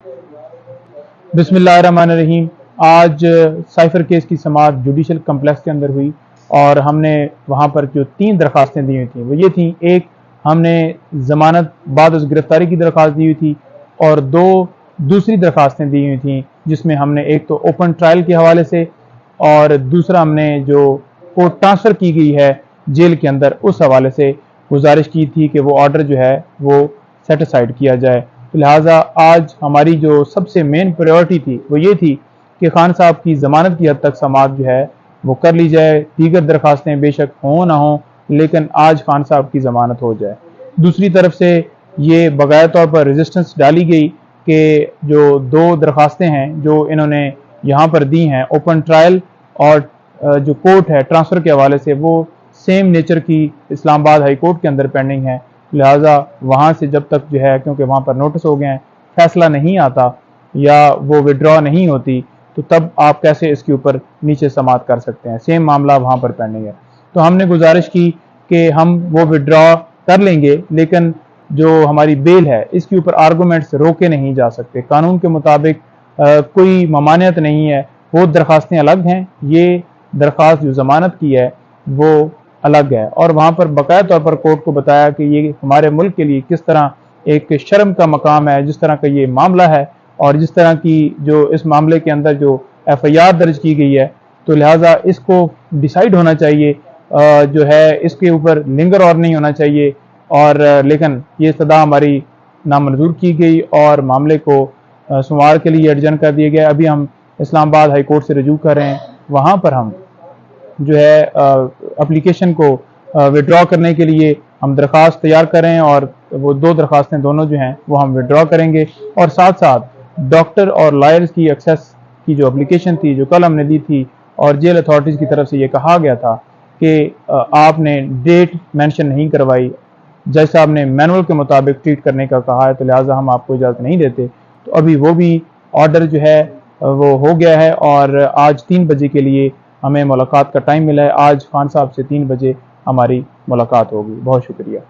बिस्मिल्लाहिर्रहमानिर्रहीम। आज cipher case की समाअत जुडिशल कम्प्लेक्स के अंदर हुई और हमने वहाँ पर जो 3 दरख्वास्तें दी हुई थी वो ये थी, एक हमने ज़मानत बाद उस गिरफ्तारी की दरख्वास्त दी हुई थी और 2 दूसरी दरख्वास्तें दी हुई थी, जिसमें हमने एक तो ओपन ट्रायल के हवाले से और दूसरा हमने जो कोर्ट ट्रांसफ़र की गई है जेल के अंदर उस हवाले से गुजारिश की थी कि वो ऑर्डर जो है वो सेटिसाइड किया जाए। तो लिहाजा आज हमारी जो सबसे मेन प्रायोरिटी थी वो ये थी कि खान साहब की ज़मानत की हद तक समाअत जो है वो कर ली जाए। दीगर दरख्वास्तें बेशक हों ना हों, लेकिन आज खान साहब की ज़मानत हो जाए। दूसरी तरफ से ये बग़ैर तौर पर रेजिस्टेंस डाली गई कि जो 2 दरख्वास्तें हैं जो इन्होंने यहाँ पर दी हैं ओपन ट्रायल और जो कोर्ट है ट्रांसफ़र के हवाले से, वो सेम नेचर की इस्लामाबाद हाई कोर्ट के अंदर पेंडिंग है। लिहाजा वहाँ से जब तक जो है, क्योंकि वहाँ पर नोटिस हो गए हैं, फैसला नहीं आता या वो विड्रॉ नहीं होती, तो तब आप कैसे इसके ऊपर नीचे समाअत कर सकते हैं। सेम मामला वहाँ पर पेंडिंग है। तो हमने गुजारिश की कि हम वो विड्रॉ कर लेंगे, लेकिन जो हमारी बेल है इसके ऊपर आर्गूमेंट्स रोके नहीं जा सकते। कानून के मुताबिक कोई ममानियत नहीं है। वो दरख्वास्तें अलग हैं, ये दरख्वास्त जो ज़मानत की है वो अलग है। और वहाँ पर बाकायदा तौर पर कोर्ट को बताया कि ये हमारे मुल्क के लिए किस तरह एक शर्म का मकाम है, जिस तरह का ये मामला है और जिस तरह की जो इस मामले के अंदर जो FIR दर्ज की गई है, तो लिहाजा इसको डिसाइड होना चाहिए, जो है इसके ऊपर लिंगर और नहीं होना चाहिए। और लेकिन ये सदा हमारी नामंजूर की गई और मामले को सोमवार के लिए एडजर्न कर दिया गया। अभी हम इस्लामाबाद हाई कोर्ट से रजू कर रहे हैं, वहाँ पर हम जो है एप्लीकेशन को विड्रॉ करने के लिए हम दरख्वास्त तैयार करें और वो 2 दरख्वास्तें दोनों जो हैं वो हम विड्रॉ करेंगे। और साथ साथ डॉक्टर और लॉयर्स की एक्सेस की जो एप्लीकेशन थी जो कल हमने दी थी और जेल अथॉरिटीज़ की तरफ से ये कहा गया था कि आपने डेट मेंशन नहीं करवाई, जज साहब ने मैनुअल के मुताबिक ट्रीट करने का कहा है, तो लिहाजा हम आपको इजाज़त नहीं देते। तो अभी वो भी ऑर्डर जो है वो हो गया है और आज 3 बजे के लिए हमें मुलाकात का टाइम मिला है। आज खान साहब से 3 बजे हमारी मुलाकात होगी। बहुत शुक्रिया।